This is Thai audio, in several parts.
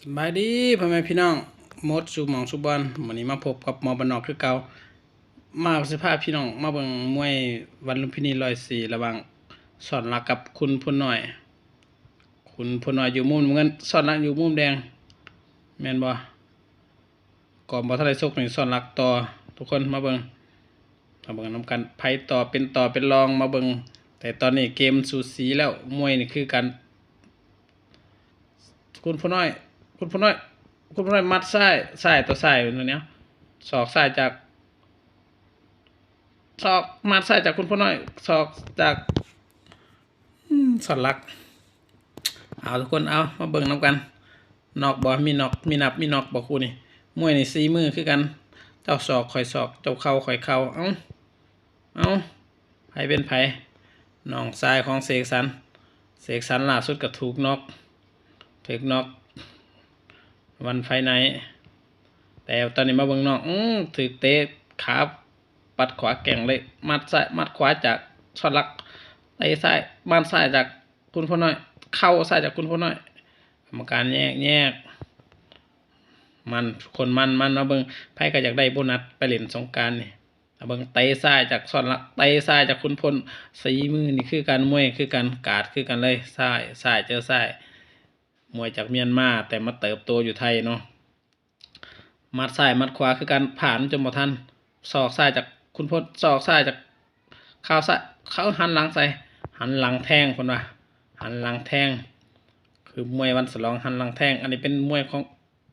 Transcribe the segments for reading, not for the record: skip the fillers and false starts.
สบายดีพ่อแม่พี่น้องมดสู่หมองสู่บอลวันนี้มาพบกับหมอบ้านนอกคือเก่ามาสิพาพี่น้องมาเบิ่งมวยวันลุมพินี104ระหว่างสอนรักกับคุณพลน้อยคุณพลน้อยอยู่มุมน้ำเงินสอนรักอยู่มุมแดงแม่นบ่ก่อนบ่ทันได้ชกนี่สอนรักต่อทุกคนมาเบิ่งนำกันไผต่อเป็นรองมาเบิ่งแต่ตอนนี้เกมสูสีแล้วมวยนี่คือกันคุณพลน้อยคุณพลน้อยมัดซ้ายตัวซ้ายตัวเนี้ยศอกซ้ายจากศอกมัดซ้ายจากคุณพลน้อยศอกจากสอนลักเอาทุกคนเอามาเบิ่งนำกันนอกบ่มีนอกมีนับมีนอกบ่คู่นี่มวยนี่4มือคือกันเจ้าศอกข่อยศอกเจ้าเข่าข่อยเข่าเอาไผเป็นไผน้องชายของเสกสรรล่าสุดก็ถูกน็อกวันไฟไหนแต่ตอนนี้มาเบิ่งน้องถือเตะขาปัดขวาแก่งเลยมัดซ้ายมัดขวาจากสอนลักเตะซ้ายบ้านซ้ายจากคุณพ่อน้อยเข้าซ้ายจากคุณพ่อน้อยกรรมการแยกมันคนมันมาเบิ่งไผก็อยากได้โบนัสไปเล่นสงกรานต์นี่เบิ่งเตะซ้ายจากสอนลักเตะซ้ายจากคุณพล4มือนี่คือการมวยคือการกาดคือกันเลยซ้ายเจอซ้ายมวยจากเมียนมาแต่มาเติบโตอยู่ไทยเนาะมัดซ้ายมัดขวาคือการผ่านจนบ่ทันศอกซ้ายจากคุณพลศอกซ้ายจากข้าวซ้ายเขาหันหลังใส่หันหลังแทงคนว่าหันหลังแทงคือมวยวันฉลองหันหลังแทงอันนี้เป็นมวยของ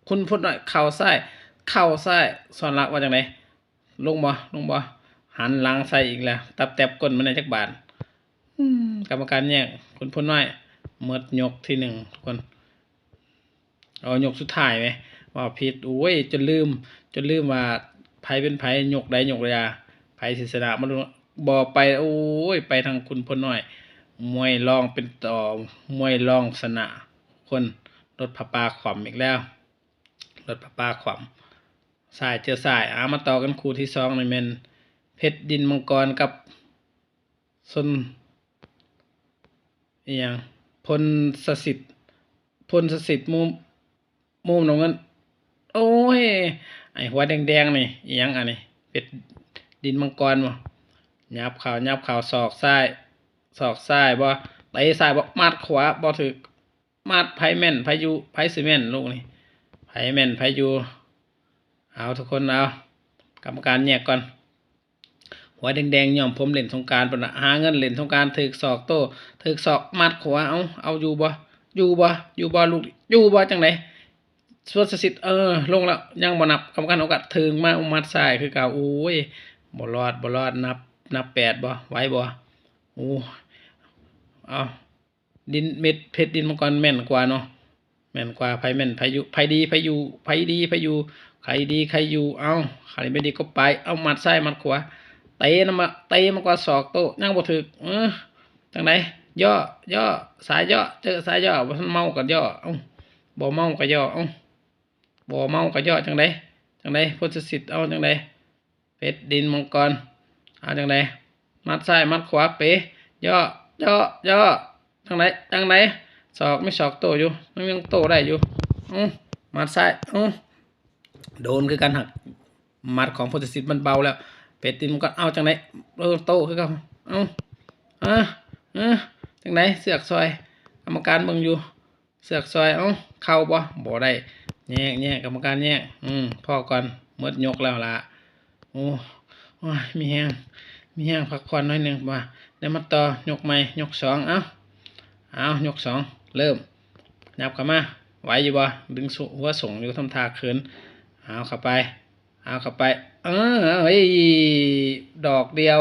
คุณพลหน่อยเข่าซ้ายสอนรักว่าจังไดลงบ่หันหลังใส่อีกแล้วแตบก้นมันได้จักบาทกรรมการแยกคุณพลน้อยเมิดยกที่1ทุกคนเอายกสุดท้ายไหมว่าผิดโอ้ยจนลืมว่าไผเป็นไผยกใดยกยาไผสิชนะมันบ่ไปโอ้ยไปทางคุณพลน้อยมวยรองเป็นต่อมวยรองชนะคนรถผาปาขวำอีกแล้วรถผาปาขวำซ้ายเจอซ้ายมาต่อกันคู่ที่2นี่แม่นเพชรดินมังกรกับซนอีหยังพลสสิทธิ์มุมน้ำเงินโอ้ยไอ้หัวแดงนี่อีหยังอันนี้เป็ดดินมังกรบ่ยับเข่าศอกซ้ายบ่เตะซ้ายบ่มัดขวาบ่ถึกมัดไผแม่นไผอยู่ไผสิแม่นลูกนี่ไผแม่นไผอยู่เอาทุกคนเอากรรมการแยกก่อนหัวแดงย่อมผมเล่นสงกรานต์เพิ่นน่ะหาเงินเล่นสงกรานต์ถึกศอกโตถึกศอกมัดขวาเอาอยู่บ่ลูกอยู่บ่จังได๋สวนสิทธิ์ลงแล้วยังบ่นับกรรมการโอกาสถึงมามัดซ้ายคือเก่าโอ้ยบ่รอดนับ8บ่ไหวบ่โอ้เอาดินเม็ดเพชรดินมังกรแม่นกว่าเนาะแม่นกว่าไผแม่นไผอยู่ไผดีไผอยู่ใครดีใครอยู่ใครไม่ดีก็ไปเอามัดซ้ายมัดขวาเตะมากว่าศอกโตยังบ่ถึกจังไดย่อสายย่อเจอสายย่อบ่ทันเมาก็ย่อบ่เมาก็ย่อบ่เมาก็ย่อจังไดพุทธสิทธิ์เอาจังไดเพชรดินมังกรเอาจังไดมัดซ้ายมัดขวาเป๋ย่อจังไดศอกไม่ศอกโตอยู่ยังโตได้อยู่มัดซ้ายโดนคือกันหักมัดของพุทธสิทธิ์มันเบาแล้วเพชรดินมังกรเอาจังไดโตคือกันจังไดเสือกซอยกรรมการเบิ่งอยู่เสือกซอยเข้าบ่ได้แยกกรรมการแยกพ่อก่อนหมดยกแล้วล่ะโอ้ยมีแห้งพักผ่อนหน่อยนึงว่าเดี๋ยวมาต่อยกใหม่ยก2เอายก2เริ่มนับเข้ามาไหวอยู่บ่ดึงหัวส่งอยู่ทำท่าเขินเอาเข้าไปเฮ้ยดอกเดียว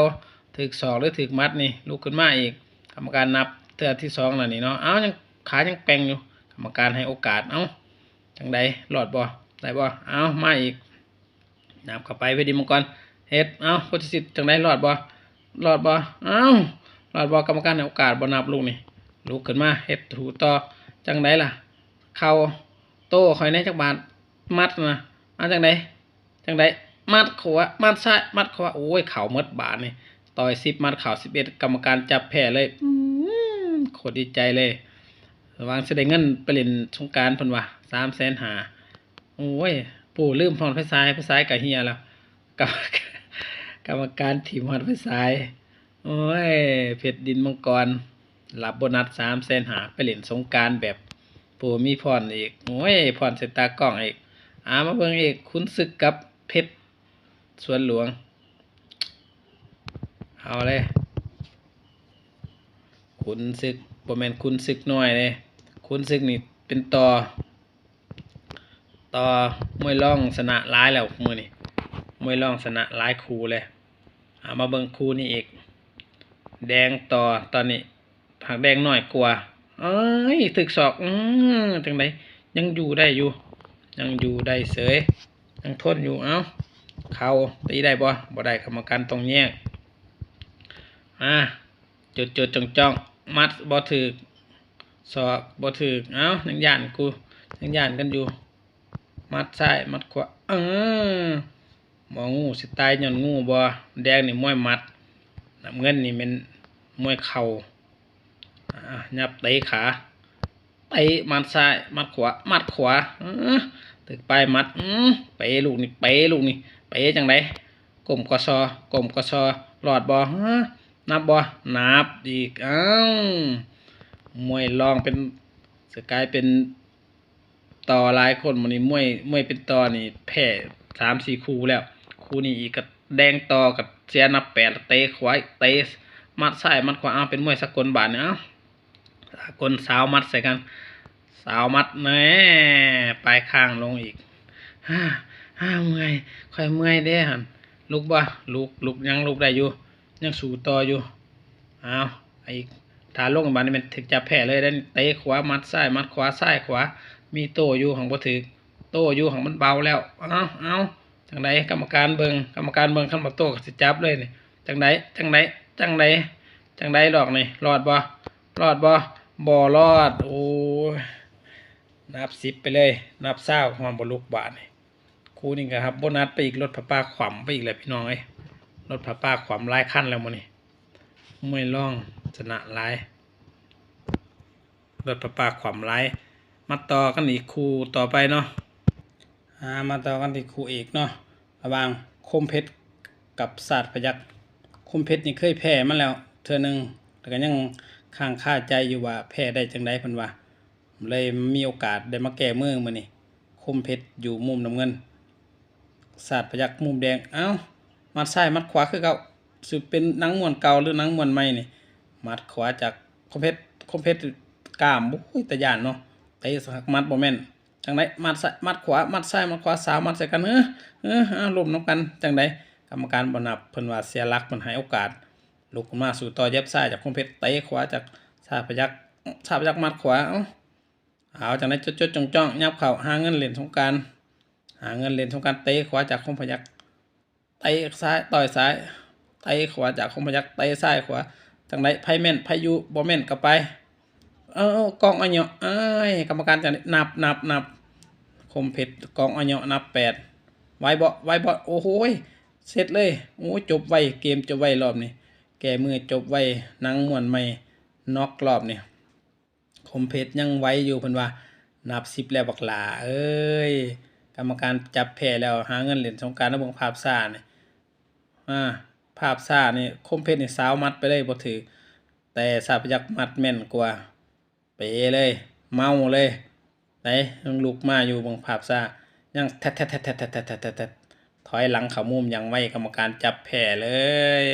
ถึกศอกหรือถึกมัดนี่ลุกขึ้นมาอีกกรรมการนับเทื่อที่2แล้วนี่เนาะยังขายังแปลงอยู่กรรมการให้โอกาสจังใดรอดบ่ได้บ่มาอีกนับเข้าไปเพชรดินมังกรเฮ็ดพุทธสิทธิ์จังใดรอดบ่รอดบ่กรรมการให้โอกาสบ่นับลูกนี่ลุกขึ้นมาเฮ็ดถูต่อจังใดล่ะเข่าโต้ข่อยในจักบาทมัดนะจังใดมัดขวามัดซ้ายมัดขวาโอ้ยเข่าหมดบาทนี่ต่อย10มัดเข่า11กรรมการจับแพ้เลยโคตรดีใจเลยระวังสิได้เงินไปเล่นสงกรานต์เพิ่นว่า 350,000โอ้ยปู่ลืมพรไฟฉายก็เหียแล้วกรรมกรรมการทีมฮอดไฟฉายโอ้ยเพชรดินมังกรรับโบนัส350,000ไปเล่นสงกรานต์แบบปู่มีพรอีกโอ้ยพรใส่ตากล้องอีกมาเบิ่งอีกขุนศึกกับเพชรสวนหลวงเอาเลยขุนศึกบ่แม่นขุนศึกน้อยเลยขุนศึกนี่เป็นต่อมวยร่องชนะหลายแล้วมื้อนี้มวยร่องชนะหลายคู่เลยมาเบิ่งคู่นี้อีกแดงต่อตอนนี้ผักแดงน้อยกว่าเอ้ยถึกศอกจังไดยังอยู่ได้อยู่ยังอยู่ได้เสยยังทนอยู่เอ้าเข่าตีได้บ่ได้กรรมการต้องแยกจุดจ้องมัดบ่ถึกศอกบ่ถึกเอ้ายังย่านกันอยู่มัดซ้ายมัดขวาหมองูสิตายย้อนงูบ่แดงนี่มวยมัดน้ำเงินนี่เป็นมวยเข่ายับเตะขาเตะมัดซ้ายมัดขวาถึกไปมัดเปลูกนี่เปจังไดก้มกอซอหลอดบ่นับบ่นับอีกมวยรองเป็นสกายเป็นต่อหลายคนมื้อนี้มวยเป็นต่อนี่แพ้ 3-4 คู่แล้วคู่นี้อีกก็แดงต่อกับเสียนับ8เตะขวาเตะมัดซ้ายมัดขวาเป็นมวยสากลบาดเนี่ยสากลสาวมัดใส่กันสาวมัดแหน่ปลายข้างลงอีกเมื่อยค่อยเมื่อยเด้หั่นลุกบ่ลุกยังลุกได้อยู่ยังสู้ต่ออยู่อีกถ้าลงบาดนี้มันถึกจะแพ้เลยได้เตะขวามัดซ้ายมัดขวาซ้ายขวามีโตอยู่ของบ่ถึกโตอยู่ของมันเบาแล้วจังไดกรรมการเบิ่งคันบ่โตก็สิจับเลยนี่จังไดดอกนี่รอดบ่บ่รอดโอ้ยนับ10ไปเลยนับ20ความบ่ลุกบาดนี่คู่นี้ก็ครับโบนัสไปอีกรถผ้าป่าขวำไปอีกแล้วพี่น้องเอ้ยรถผ้าป่าขวำหลายคันแล้วมื้อนี้มวยร่องชนะหลายรถผ้าป่าขวำหลายมาต่อกันอีกคู่ต่อไปเนาะมาต่อกันที่คู่เอกเนาะระหว่างคมเพชรกับศาสตร์พยัคฆ์คมเพชรนี่เคยแพ้มาแล้วเทื่อนึงแต่ก็ยังค้างคาใจอยู่ว่าแพ้ได้จังได๋เพิ่นว่าเลยมีโอกาสได้มาแก้มือมื้อนี้คมเพชรอยู่มุมน้ำเงินศาสตร์พยัคฆ์มุมแดงมัดซ้ายมัดขวาคือเก่าสิเป็นหนังม้วนเก่าหรือหนังม้วนใหม่นี่มัดขวาจากคมเพชรกล้ามตะย่านเนาะเตะสักมัดบ่แม่นจังไดมัดซ้ายมัดขวามัดซ้ายมัดขวาสาวมัดใส่กันล้มนำกันจังไดกรรมการบ่นับเพิ่นว่าเสียหลักเพิ่นให้โอกาสลุกขึ้นมาสู่ต่อเย็บซ้ายจากคมเพชรเตะขวาจากศาสตร์พยัคฆ์มัดขวาจังไดจดจ้องยับเข้าหาเงินเล่นสงกรานต์เตะขวาจากคมพยัคฆ์เตะซ้ายต่อยซ้ายเตะขวาจากคมพยัคฆ์เตะซ้ายขวาจังไดไผแม่นไผอยู่บ่แม่นก็ไปกองอัญญะกรรมการจังนับคมเพชรกองอัญญะนับ8ไว้บ่โอ้โหเสร็จเลยโอ้จบไวเกมจบไวรอบนี้แก้มือจบไวหนังม่วนใหม่น็อกรอบนี้คมเพชรยังไว้อยู่เพิ่นว่านับ10แล้วบักหลาเอ้ยกรรมการจับแพ้แล้วหาเงินเล่นสงกรานต์แล้วเบิ่งภาพซ่านี่ภาพซ่านี่คมเพชรนี่สาวมัดไปเลยบ่ถือแต่ศาสตร์พยัคฆ์มัดแม่นกว่าเป๋เลยเมาเลยไหนยังลุกมาอยู่เบิ่งภาพซ่ายังแทะถอยหลังเข้ามุมอย่างไวกรรมการจับแพ้เลย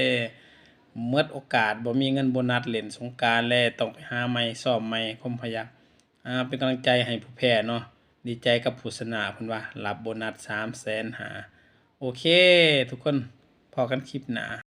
หมดโอกาสบ่มีเงินโบนัสเล่นสงกรานต์แล้วต้องไปหาใหม่ซ้อมใหม่คมพยัคฆ์เป็นกำลังใจให้ผู้แพ้เนาะดีใจกับผู้ชนะเพิ่นว่ารับโบนัส300,000โอเคทุกคนพอกันคลิปหน้า